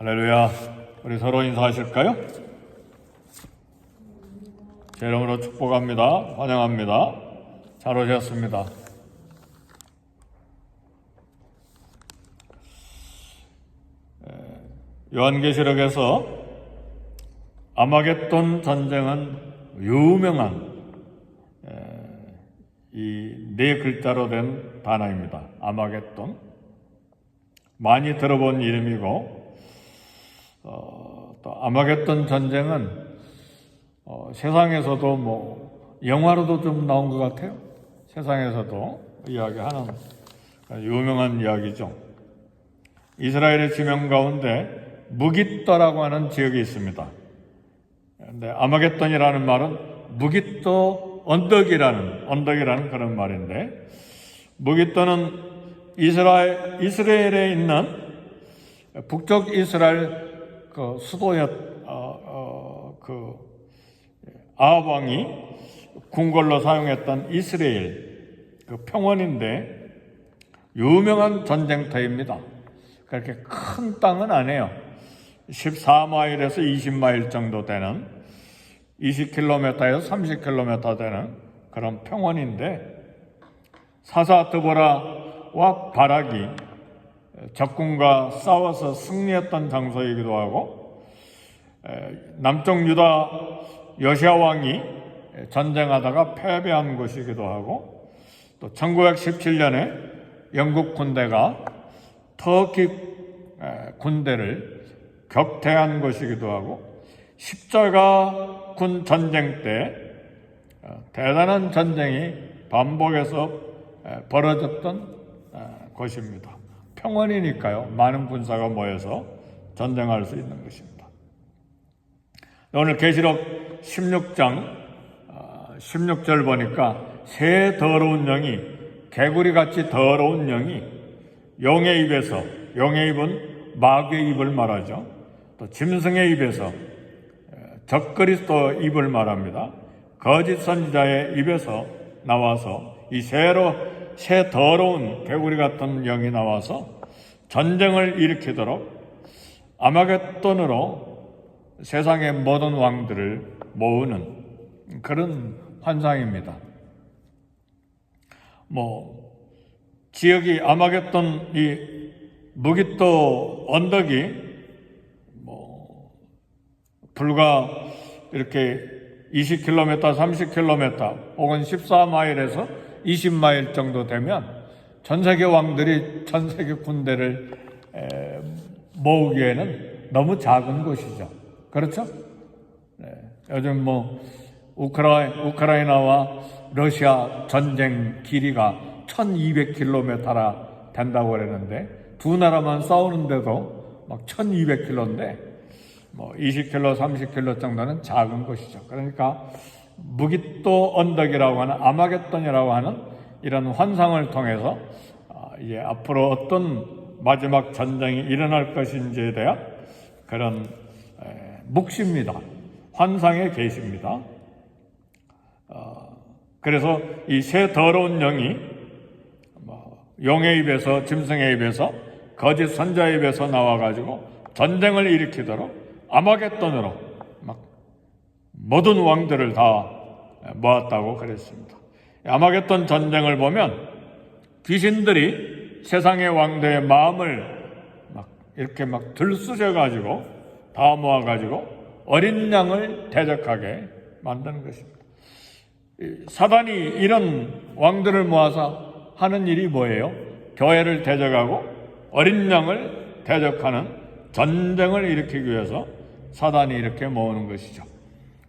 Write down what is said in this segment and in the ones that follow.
할렐루야. 우리 서로 인사하실까요? 제 이름으로 축복합니다. 환영합니다. 잘 오셨습니다. 요한계시록에서 아마겟돈 전쟁은 유명한 이 네 글자로 된 단어입니다. 아마겟돈. 많이 들어본 이름이고, 또 아마겟돈 전쟁은 세상에서도 영화로도 좀 나온 것 같아요. 세상에서도 이야기하는 유명한 이야기죠. 이스라엘의 지명 가운데 무깃도라고 하는 지역이 있습니다. 근데 아마겟돈이라는 말은 무깃도 언덕이라는 그런 말인데, 무깃도는 이스라엘에 있는 북쪽 이스라엘 그 수도였 아합 왕이 궁궐로 사용했던 이스라엘 그 평원인데 유명한 전쟁터입니다. 그렇게 큰 땅은 아니에요. 14마일에서 20마일 정도 되는 20km에서 30km 되는 그런 평원인데, 사사 드보라와 바락이 적군과 싸워서 승리했던 장소이기도 하고, 남쪽 유다 여시아 왕이 전쟁하다가 패배한 곳이기도 하고, 또 1917년에 영국 군대가 터키 군대를 격퇴한 곳이기도 하고, 십자가 군 전쟁 때 대단한 전쟁이 반복해서 벌어졌던 곳입니다. 평원이니까요. 많은 군사가 모여서 전쟁할 수 있는 것입니다. 오늘 계시록 16장 16절 보니까 새 더러운 영이, 개구리같이 더러운 영이 용의 입에서, 용의 입은 마귀의 입을 말하죠. 또 짐승의 입에서, 적그리스도 입을 말합니다. 거짓 선지자의 입에서 나와서 이 새 더러운 개구리 같은 영이 나와서 전쟁을 일으키도록 아마겟돈으로 세상의 모든 왕들을 모으는 그런 환상입니다. 지역이 아마겟돈 이 무깃도 언덕이 불과 이렇게 20km, 30km 혹은 14마일에서 20마일 정도 되면 전 세계 왕들이 전 세계 군대를 모으기에는 너무 작은 곳이죠. 그렇죠? 네. 요즘 우크라이나와 러시아 전쟁 길이가 1200km나 된다고 그러는데, 두 나라만 싸우는데도 막 1200km인데 20km, 30km 정도는 작은 곳이죠. 그러니까 무깃도 언덕이라고 하는, 아마겟돈이라고 하는 이런 환상을 통해서 이제 앞으로 어떤 마지막 전쟁이 일어날 것인지에 대한 그런 묵시입니다. 환상의 계시입니다. 그래서 이 새 더러운 영이 용의 입에서, 짐승의 입에서, 거짓 선자의 입에서 나와가지고 전쟁을 일으키도록 아마겟돈으로 모든 왕들을 다 모았다고 그랬습니다. 아마겟돈 전쟁을 보면 귀신들이 세상의 왕들의 마음을 이렇게 들쑤셔가지고 다 모아가지고 어린 양을 대적하게 만드는 것입니다. 사단이 이런 왕들을 모아서 하는 일이 뭐예요? 교회를 대적하고 어린 양을 대적하는 전쟁을 일으키기 위해서 사단이 이렇게 모으는 것이죠.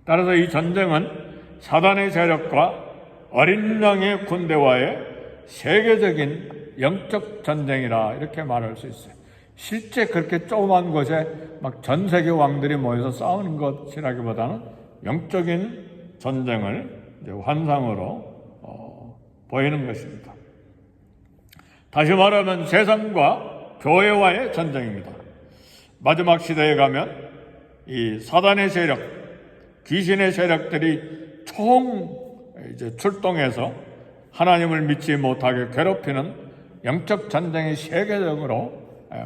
따라서 이 전쟁은 사단의 세력과 어린 양의 군대와의 세계적인 영적 전쟁이라 이렇게 말할 수 있어요. 실제 그렇게 조그만 곳에 전 세계 왕들이 모여서 싸우는 것이라기보다는 영적인 전쟁을 이제 환상으로 보이는 것입니다. 다시 말하면 세상과 교회와의 전쟁입니다. 마지막 시대에 가면 이 사단의 세력, 귀신의 세력들이 이제 출동해서 하나님을 믿지 못하게 괴롭히는 영적 전쟁이 세계적으로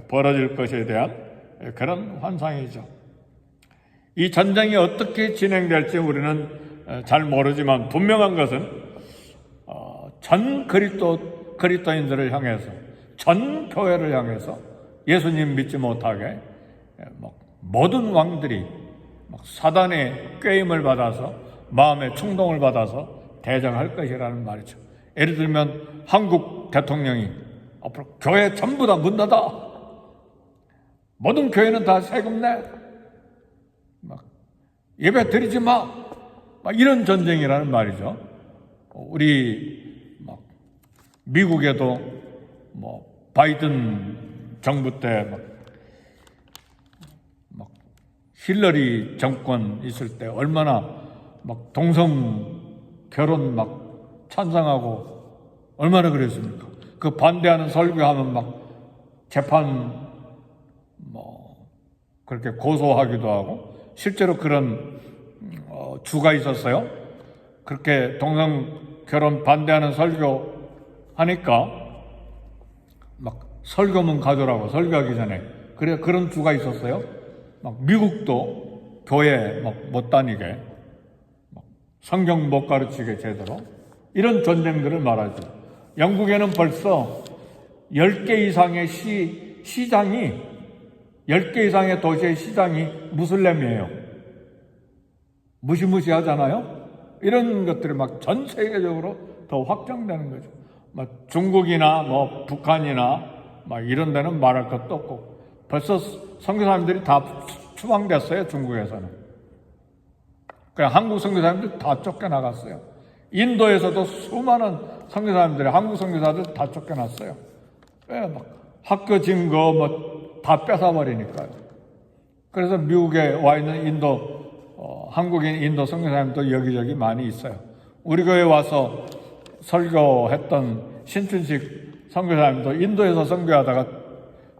벌어질 것에 대한 그런 환상이죠. 이 전쟁이 어떻게 진행될지 우리는 잘 모르지만 분명한 것은 전 그리스도인들을 향해서, 전 교회를 향해서 예수님 믿지 못하게 모든 왕들이 사단의 꾀임을 받아서, 마음의 충동을 받아서 대적할 것이라는 말이죠. 예를 들면 한국 대통령이 앞으로 교회 전부 다 문 닫아, 모든 교회는 다 세금 내, 예배 드리지 마, 이런 전쟁이라는 말이죠. 우리 미국에도 바이든 정부 때 힐러리 정권 있을 때 얼마나 동성 결혼 찬성하고 얼마나 그랬습니까? 그 반대하는 설교하면 재판 그렇게 고소하기도 하고, 실제로 그런 주가 있었어요. 그렇게 동성 결혼 반대하는 설교 하니까 설교문 가져라고, 설교하기 전에. 그래, 그런 주가 있었어요. 미국도 교회 못 다니게, 성경 못 가르치게 제대로. 이런 전쟁들을 말하죠. 영국에는 벌써 10개 이상의 시장이, 10개 이상의 도시의 시장이 무슬림이에요. 무시무시하잖아요. 이런 것들이 전 세계적으로 더 확장되는 거죠. 중국이나 북한이나 이런 데는 말할 것도 없고, 벌써 선교사님들이 다 추방됐어요. 중국에서는. 그냥 한국 선교사님들 다 쫓겨나갔어요. 인도에서도 수많은 선교사님들이, 한국 선교사들 다 쫓겨났어요. 왜? 학교 증거 다 뺏어버리니까요. 그래서 미국에 와 있는 한국인 인도 선교사님도 여기저기 많이 있어요. 우리 교회에 와서 설교했던 신춘식 선교사님도 인도에서 선교하다가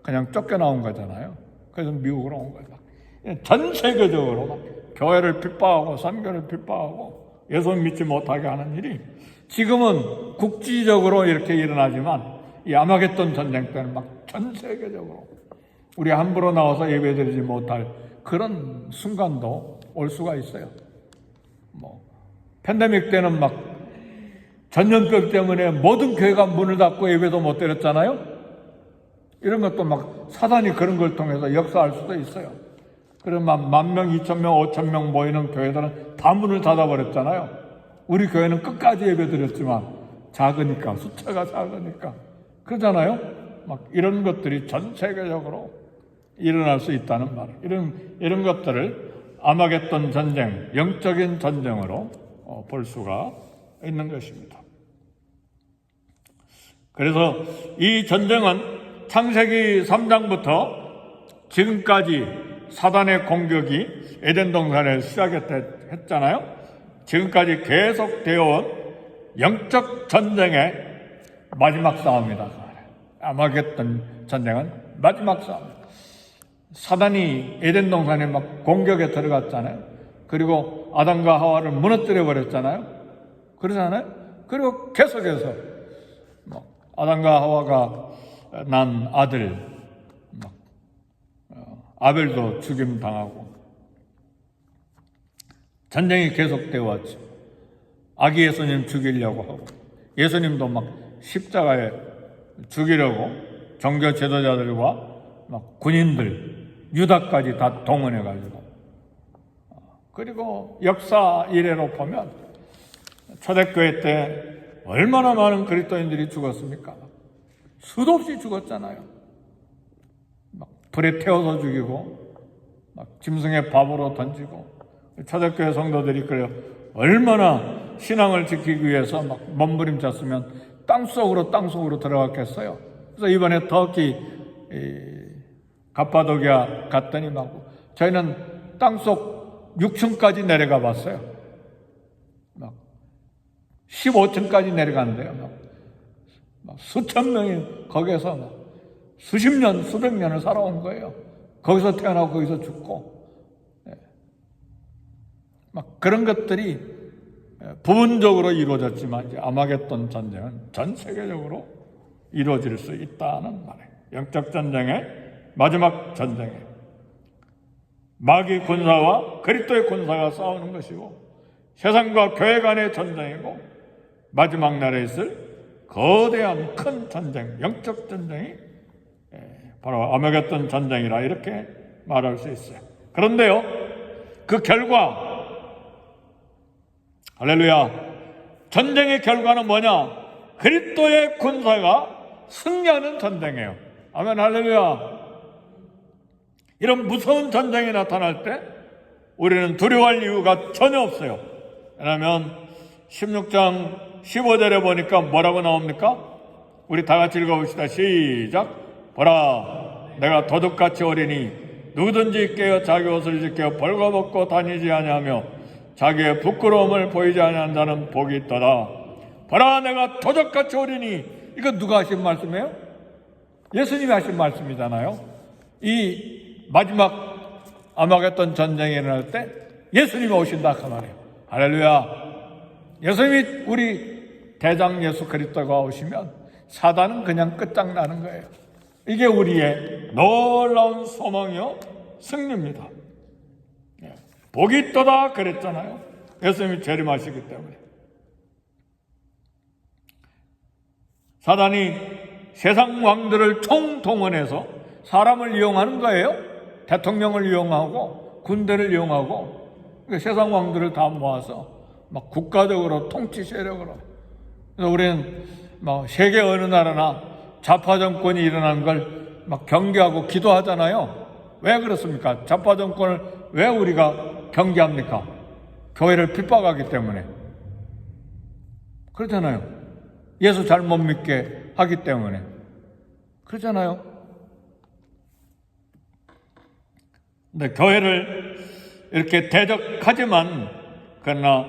그냥 쫓겨나온 거잖아요. 그래서 미국으로 온 거예요. 전 세계적으로 교회를 핍박하고 선교를 핍박하고 예수 믿지 못하게 하는 일이 지금은 국지적으로 이렇게 일어나지만, 이 아마겟돈 전쟁 때는 전 세계적으로 우리 함부로 나와서 예배드리지 못할 그런 순간도 올 수가 있어요. 팬데믹 때는 전염병 때문에 모든 교회가 문을 닫고 예배도 못 드렸잖아요. 이런 것도 사단이 그런 걸 통해서 역사할 수도 있어요. 그러면 10,000명, 2,000명, 5,000명 모이는 교회들은 다 문을 닫아버렸잖아요. 우리 교회는 끝까지 예배 드렸지만 작으니까, 숫자가 작으니까 그러잖아요. 이런 것들이 전 세계적으로 일어날 수 있다는 말. 이런 것들을 아마겟돈 전쟁, 영적인 전쟁으로 볼 수가 있는 것입니다. 그래서 이 전쟁은 창세기 3장부터 지금까지 사단의 공격이 에덴 동산에 시작했잖아요. 지금까지 계속되어 온 영적 전쟁의 마지막 싸움이다. 아마겟돈 전쟁은 마지막 싸움. 사단이 에덴 동산에 공격에 들어갔잖아요. 그리고 아담과 하와를 무너뜨려 버렸잖아요. 그러잖아요. 그리고 계속해서 아담과 하와가 난 아들 아벨도 죽임 당하고 전쟁이 계속되어 왔죠. 아기 예수님 죽이려고 하고, 예수님도 십자가에 죽이려고 종교 지도자들과 군인들, 유다까지 다 동원해가지고, 그리고 역사 이래로 보면 초대교회 때 얼마나 많은 그리스도인들이 죽었습니까? 수도 없이 죽었잖아요. 불에 태워서 죽이고, 짐승의 밥으로 던지고, 초대교회 성도들이 그래요. 얼마나 신앙을 지키기 위해서 몸부림쳤으면 땅속으로 들어갔겠어요. 그래서 이번에 터키 갑바도기아 갔더니 저희는 땅속 6층까지 내려가 봤어요. 15층까지 내려갔는데요. 수천 명이 거기에서 수십 년, 수백 년을 살아온 거예요. 거기서 태어나고 거기서 죽고. 그런 것들이 부분적으로 이루어졌지만 이제 아마겟돈 전쟁은 전 세계적으로 이루어질 수 있다는 말이에요. 영적 전쟁의 마지막 전쟁에 마귀 군사와 그리스도의 군사가 싸우는 것이고 세상과 교회 간의 전쟁이고 마지막 날에 있을 거대한 큰 전쟁, 영적 전쟁이 바로 아메게돈 전쟁이라 이렇게 말할 수 있어요. 그런데요, 그 결과, 할렐루야, 전쟁의 결과는 뭐냐? 그리스도의 군사가 승리하는 전쟁이에요. 아멘, 할렐루야. 이런 무서운 전쟁이 나타날 때 우리는 두려워할 이유가 전혀 없어요. 왜냐하면 16장 15절에 보니까 뭐라고 나옵니까? 우리 다 같이 읽어봅시다. 시작. 보라, 내가 도둑같이 오리니 누구든지 깨어 자기 옷을 지켜 벌거벗고 다니지 아니하며 자기의 부끄러움을 보이지 아니하는 자는 복이 있도다. 보라, 내가 도둑같이 오리니. 이거 누가 하신 말씀이에요? 예수님이 하신 말씀이잖아요. 이 마지막 아마겟돈 전쟁이 일어날 때 예수님이 오신다 그 말이에요. 할렐루야. 예수님이 우리 대장 예수 그리스도가 오시면 사단은 그냥 끝장나는 거예요. 이게 우리의 놀라운 소망이요 승리입니다. 복이 있도다 그랬잖아요. 예수님이 재림하시기 때문에. 사단이 세상 왕들을 총동원해서 사람을 이용하는 거예요. 대통령을 이용하고 군대를 이용하고 세상 왕들을 다 모아서 막 국가적으로 통치 세력으로. 그래서 우리는 막 세계 어느 나라나 좌파 정권이 일어나는 걸 막 경계하고 기도하잖아요. 왜 그렇습니까? 좌파 정권을 왜 우리가 경계합니까? 교회를 핍박하기 때문에. 그렇잖아요. 예수 잘 못 믿게 하기 때문에. 그렇잖아요. 근데 교회를 이렇게 대적하지만 그러나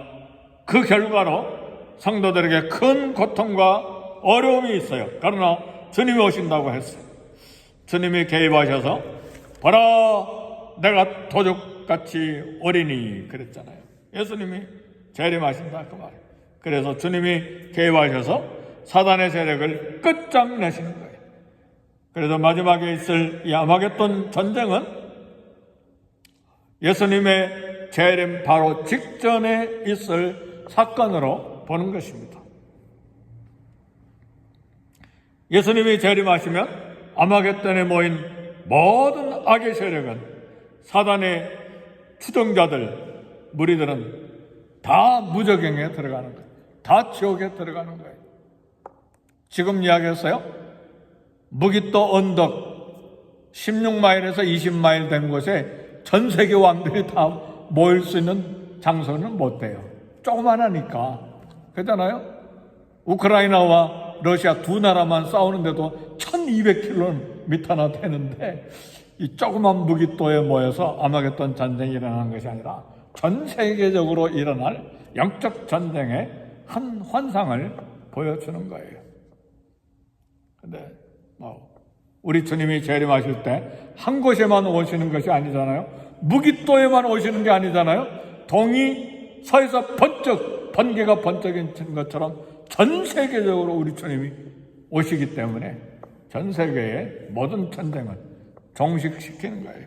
그 결과로 성도들에게 큰 고통과 어려움이 있어요. 그러나 주님이 오신다고 했어요. 주님이 개입하셔서 보라, 내가 도둑같이 오리니 그랬잖아요. 예수님이 재림하신다 그 말이에요. 그래서 주님이 개입하셔서 사단의 세력을 끝장내시는 거예요. 그래서 마지막에 있을 이 아마겟돈 전쟁은 예수님의 재림 바로 직전에 있을 사건으로 보는 것입니다. 예수님이 재림하시면 아마겟돈에 모인 모든 악의 세력은 사단의 추종자들, 무리들은 다 무저갱에 들어가는 거예요. 다 지옥에 들어가는 거예요. 지금 이야기했어요. 무기또 언덕 16마일에서 20마일 된 곳에 전 세계 왕들이 다 모일 수 있는 장소는 못 돼요. 조그만하니까. 그렇잖아요? 우크라이나와 러시아 두 나라만 싸우는데도 1200km나 되는데 이 조그만 무기또에 모여서 아마겟돈 전쟁이 일어나는 것이 아니라 전 세계적으로 일어날 영적 전쟁의 한 환상을 보여주는 거예요. 근데 우리 주님이 재림하실 때 한 곳에만 오시는 것이 아니잖아요. 무기또에만 오시는 게 아니잖아요. 동이 서에서 번쩍, 번개가 번쩍인 것처럼 전 세계적으로 우리 주님이 오시기 때문에 전 세계의 모든 전쟁을 종식시키는 거예요.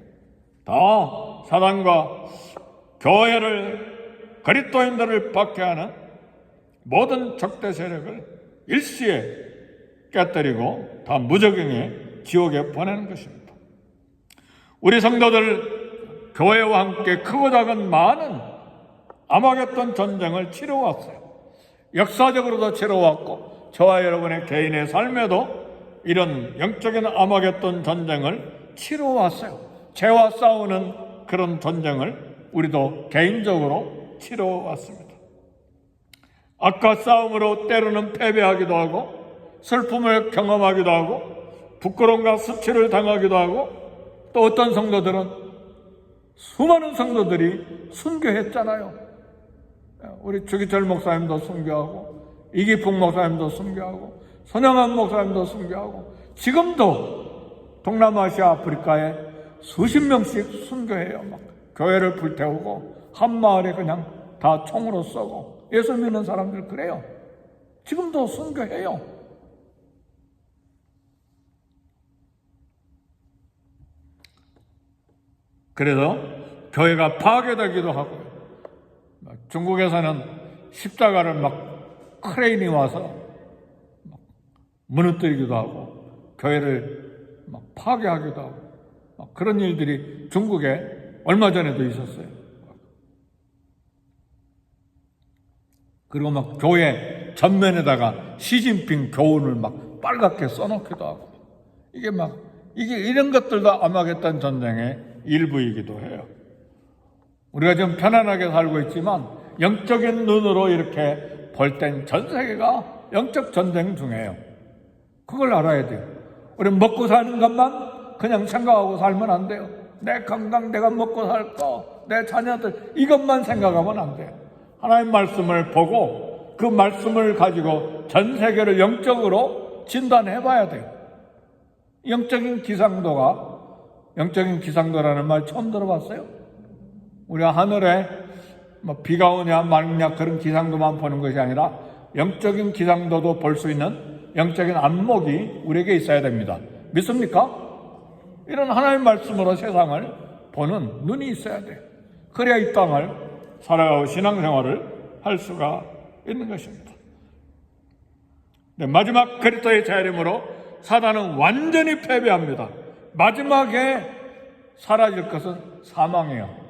다 사단과 교회를, 그리스도인들을 박해하는 모든 적대 세력을 일시에 깨뜨리고 다 무적행에 지옥에 보내는 것입니다. 우리 성도들 교회와 함께 크고 작은 많은 아마겟돈 전쟁을 치러왔어요. 역사적으로도 치러왔고 저와 여러분의 개인의 삶에도 이런 영적인 아마겟돈 전쟁을 치러왔어요. 죄와 싸우는 그런 전쟁을 우리도 개인적으로 치러왔습니다. 악과 싸움으로 때로는 패배하기도 하고 슬픔을 경험하기도 하고 부끄러움과 수치를 당하기도 하고 또 어떤 성도들은 수많은 성도들이 순교했잖아요. 우리 주기철 목사님도 순교하고 이기풍 목사님도 순교하고 손영환 목사님도 순교하고 지금도 동남아시아 아프리카에 수십 명씩 순교해요. 막 교회를 불태우고 한 마을에 그냥 다 총으로 쏘고 예수 믿는 사람들 그래요. 지금도 순교해요. 그래서 교회가 파괴되기도 하고요. 중국에서는 십자가를 막 크레인이 와서 막 무너뜨리기도 하고 교회를 막 파괴하기도 하고 막 그런 일들이 중국에 얼마 전에도 있었어요. 그리고 막 교회 전면에다가 시진핑 교훈을 막 빨갛게 써놓기도 하고 이게 이런 것들도 아마겟돈 전쟁의 일부이기도 해요. 우리가 지금 편안하게 살고 있지만 영적인 눈으로 이렇게 볼 땐 전 세계가 영적 전쟁 중이에요. 그걸 알아야 돼요. 우리 먹고 사는 것만 그냥 생각하고 살면 안 돼요. 내 건강, 내가 먹고 살 거, 내 자녀들 이것만 생각하면 안 돼요. 하나님 말씀을 보고 그 말씀을 가지고 전 세계를 영적으로 진단해 봐야 돼요. 영적인 기상도라는 말 처음 들어봤어요? 우리가 하늘에 비가 오냐 맑냐 그런 기상도만 보는 것이 아니라 영적인 기상도도 볼 수 있는 영적인 안목이 우리에게 있어야 됩니다. 믿습니까? 이런 하나님 말씀으로 세상을 보는 눈이 있어야 돼요. 그래야 이 땅을 살아가고 신앙생활을 할 수가 있는 것입니다. 네, 마지막 그리스도의 재림으로 사단은 완전히 패배합니다. 마지막에 사라질 것은 사망이에요.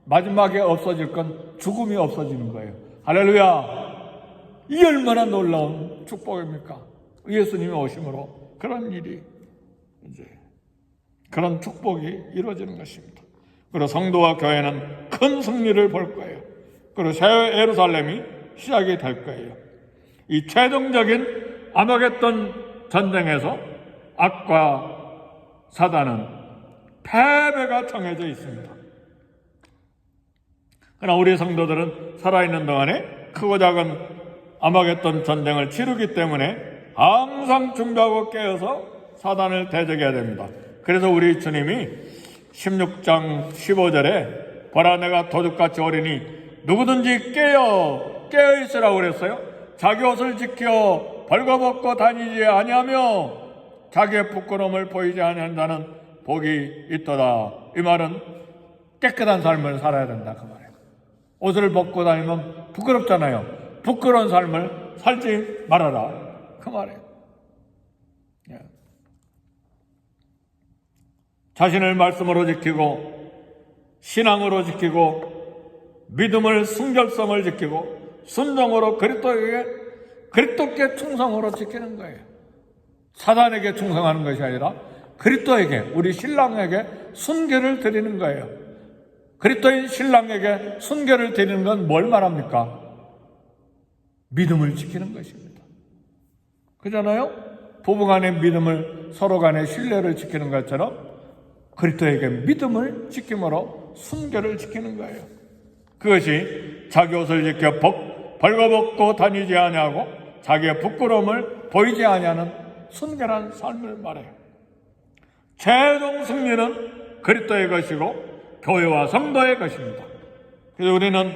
마지막에 없어질 건 죽음이 없어지는 거예요. 할렐루야! 이 얼마나 놀라운 축복입니까? 예수님이 오심으로 그런 일이 그런 축복이 이루어지는 것입니다. 그리고 성도와 교회는 큰 승리를 볼 거예요. 그리고 새 예루살렘이 시작이 될 거예요. 이 최종적인 아마겟돈 전쟁에서 악과 사단은 패배가 정해져 있습니다. 그러나 우리 성도들은 살아있는 동안에 크고 작은 아마겟돈 전쟁을 치르기 때문에 항상 준비하고 깨어서 사단을 대적해야 됩니다. 그래서 우리 주님이 16장 15절에 보라 내가 도둑같이 오리니 누구든지 깨어 있으라고 그랬어요. 자기 옷을 지켜 벌거벗고 다니지 아니하며 자기의 부끄러움을 보이지 아니하는 자는 복이 있도다. 이 말은 깨끗한 삶을 살아야 된다 그 말이에요. 옷을 벗고 다니면 부끄럽잖아요. 부끄러운 삶을 살지 말아라 그 말이에요. 자신을 말씀으로 지키고 신앙으로 지키고 믿음을 순결성을 지키고 순종으로 그리스도께 충성으로 지키는 거예요. 사단에게 충성하는 것이 아니라 그리스도에게 우리 신랑에게 순결을 드리는 거예요. 그리스도인 신랑에게 순결을 드리는 건 뭘 말합니까? 믿음을 지키는 것입니다. 그잖아요? 부부간의 믿음을 서로 간의 신뢰를 지키는 것처럼 그리스도에게 믿음을 지킴으로 순결을 지키는 거예요. 그것이 자기 옷을 지켜 벌거벗고 다니지 아니하고 자기의 부끄러움을 보이지 아니하는 순결한 삶을 말해요. 최종 승리는 그리스도의 것이고 교회와 성도의 것입니다. 그래서 우리는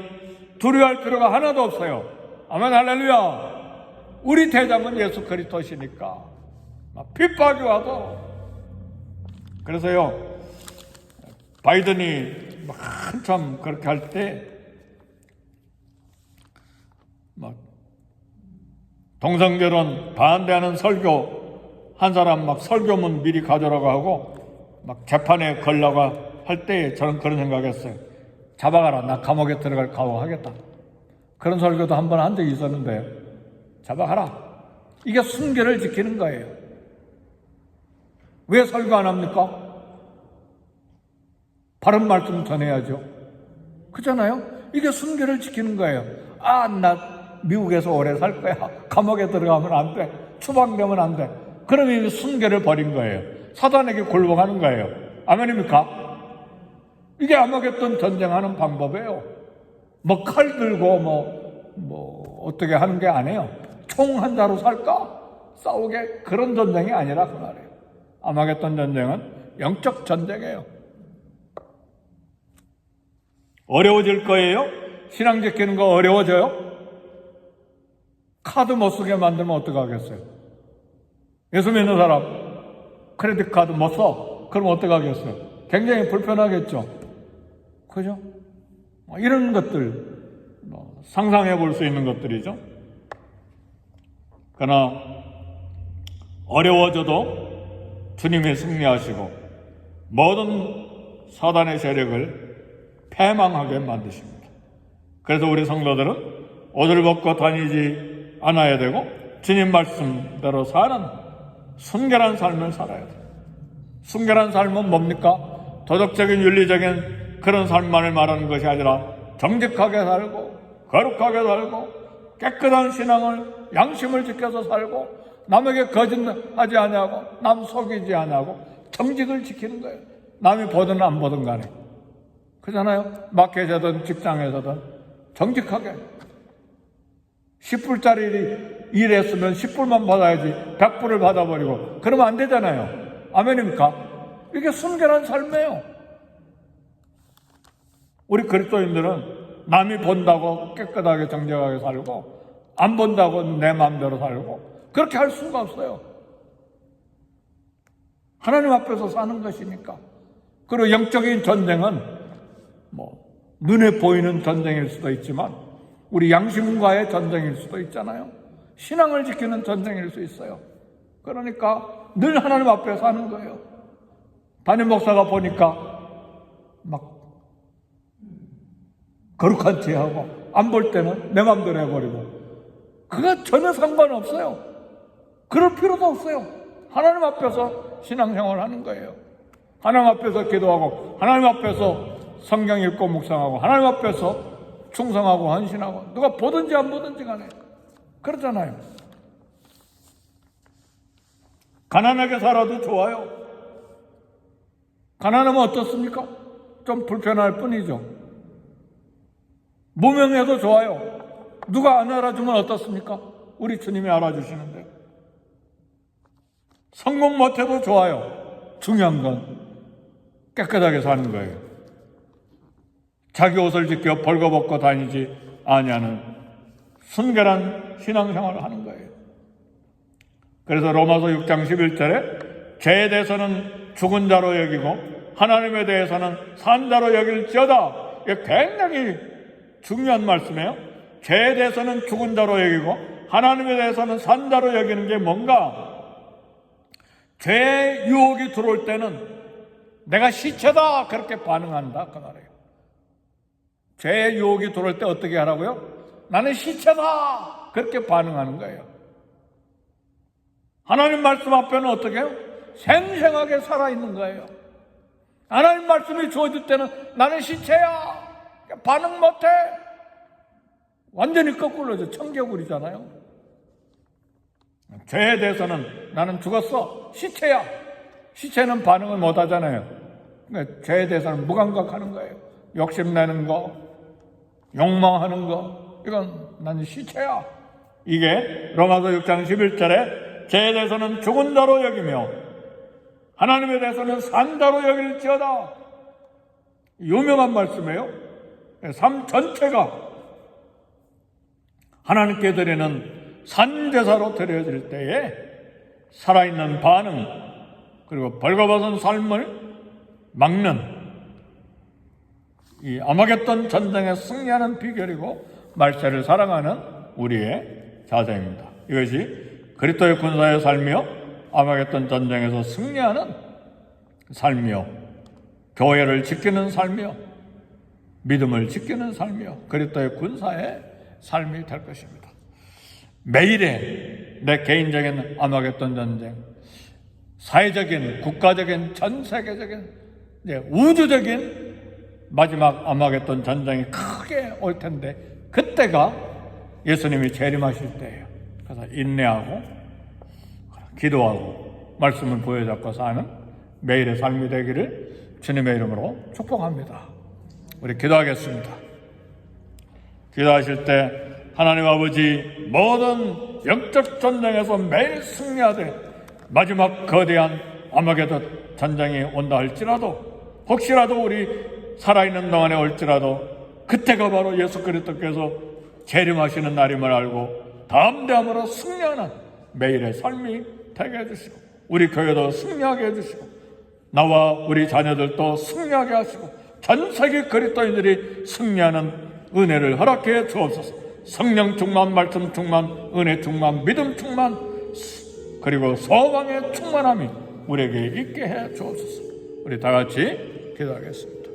두려워할 필요가 하나도 없어요. 아멘 할렐루야. 우리 대장은 예수 그리스도시니까 핍박이 와도. 그래서요 바이든이 한참 그렇게 할 때 동성결혼 반대하는 설교 한 사람 설교문 미리 가져라고 하고 재판에 걸려고 할 때 저는 그런 생각했어요. 잡아가라. 나 감옥에 들어갈 각오하겠다. 그런 설교도 한 번 한 적이 있었는데 잡아가라. 이게 순결을 지키는 거예요. 왜 설교 안 합니까? 바른 말씀 전해야죠. 그렇잖아요? 이게 순결을 지키는 거예요. 나 미국에서 오래 살 거야. 감옥에 들어가면 안 돼. 추방되면 안 돼. 그러면 순결을 버린 거예요. 사단에게 굴복하는 거예요. 아멘입니까? 이게 아마겟돈 전쟁하는 방법이에요. 칼 들고 어떻게 하는 게 아니에요. 총 한 자로 살까? 싸우게 그런 전쟁이 아니라 그 말이에요. 아마겟돈 전쟁은 영적 전쟁이에요. 어려워질 거예요? 신앙 지키는 거 어려워져요? 카드 못 쓰게 만들면 어떡하겠어요? 예수 믿는 사람 크레딧 카드 못 써? 그럼 어떡하겠어요? 굉장히 불편하겠죠? 그죠? 이런 것들 상상해 볼 수 있는 것들이죠. 그러나 어려워져도 주님이 승리하시고 모든 사단의 세력을 패망하게 만드십니다. 그래서 우리 성도들은 옷을 벗고 다니지 않아야 되고 주님 말씀대로 사는 순결한 삶을 살아야 돼요. 순결한 삶은 뭡니까? 도덕적인 윤리적인 그런 삶만을 말하는 것이 아니라 정직하게 살고 거룩하게 살고 깨끗한 신앙을 양심을 지켜서 살고 남에게 거짓하지 아니하고 남 속이지 아니하고 정직을 지키는 거예요. 남이 보든 안 보든 간에. 그렇잖아요. 마켓이든 직장에서든 정직하게 10불짜리 일했으면 10불만 받아야지 100불을 받아버리고 그러면 안 되잖아요. 아멘입니까? 이게 순결한 삶이에요. 우리 그리스도인들은 남이 본다고 깨끗하게 정직하게 살고 안 본다고 내 마음대로 살고 그렇게 할 수가 없어요. 하나님 앞에서 사는 것이니까. 그리고 영적인 전쟁은 눈에 보이는 전쟁일 수도 있지만 우리 양심과의 전쟁일 수도 있잖아요. 신앙을 지키는 전쟁일 수 있어요. 그러니까 늘 하나님 앞에 사는 거예요. 담임 목사가 보니까 막 거룩한 체 하고 안 볼 때는 내 맘대로 해버리고 그거 전혀 상관없어요. 그럴 필요도 없어요. 하나님 앞에서 신앙생활을 하는 거예요. 하나님 앞에서 기도하고 하나님 앞에서 성경 읽고 묵상하고 하나님 앞에서 충성하고 헌신하고 누가 보든지 안 보든지 간에 그러잖아요. 가난하게 살아도 좋아요. 가난하면 어떻습니까? 좀 불편할 뿐이죠. 무명해도 좋아요. 누가 안 알아주면 어떻습니까? 우리 주님이 알아주시는데. 성공 못해도 좋아요. 중요한 건 깨끗하게 사는 거예요. 자기 옷을 지켜 벌거벗고 다니지 아니하는 순결한 신앙생활을 하는 거예요. 그래서 로마서 6장 11절에 죄에 대해서는 죽은 자로 여기고 하나님에 대해서는 산 자로 여길지어다. 이게 굉장히 중요한 말씀이에요. 죄에 대해서는 죽은 자로 여기고 하나님에 대해서는 산 자로 여기는 게 뭔가? 죄의 유혹이 들어올 때는 내가 시체다 그렇게 반응한다 그 말이에요. 죄의 유혹이 들어올 때 어떻게 하라고요? 나는 시체다 그렇게 반응하는 거예요. 하나님 말씀 앞에는 어떻게 해요? 생생하게 살아있는 거예요. 하나님 말씀이 주어질 때는 나는 시체야 반응 못해. 완전히 거꾸로죠. 청개구리잖아요. 죄에 대해서는 나는 죽었어. 시체야. 시체는 반응을 못 하잖아요. 그러니까 죄에 대해서는 무감각하는 거예요. 욕심내는 거, 욕망하는 거, 이건 나는 시체야. 이게 로마서 6장 11절에 죄에 대해서는 죽은 자로 여기며 하나님에 대해서는 산 자로 여길지어다. 유명한 말씀이에요. 삶 전체가 하나님께 드리는 산제사로 드려질 때에 살아있는 반응 그리고 벌거벗은 삶을 막는 이 아마겟돈 전쟁에 승리하는 비결이고 말세를 사랑하는 우리의 자세입니다. 이것이 그리스도의 군사의 삶이요 아마겟돈 전쟁에서 승리하는 삶이요 교회를 지키는 삶이요 믿음을 지키는 삶이요 그리스도의 군사의 삶이 될 것입니다. 매일의 내 개인적인 아마겟돈 전쟁, 사회적인, 국가적인, 전 세계적인, 우주적인 마지막 아마겟돈 전쟁이 크게 올 텐데 그때가 예수님이 재림하실 때예요. 그래서 인내하고 기도하고 말씀을 부여잡고 사는 매일의 삶이 되기를 주님의 이름으로 축복합니다. 우리 기도하겠습니다. 기도하실 때 하나님 아버지 모든 영적 전쟁에서 매일 승리하되 마지막 거대한 아마겟돈 전쟁이 온다 할지라도 혹시라도 우리 살아있는 동안에 올지라도 그때가 바로 예수 그리스도께서 재림하시는 날임을 알고 담대함으로 승리하는 매일의 삶이 되게 해주시고 우리 교회도 승리하게 해주시고 나와 우리 자녀들도 승리하게 하시고 전 세계 그리스도인들이 승리하는 은혜를 허락해 주옵소서. 성령 충만, 말씀 충만, 은혜 충만, 믿음 충만, 그리고 소망의 충만함이 우리에게 있게 해 주옵소서. 우리 다 같이 기도하겠습니다.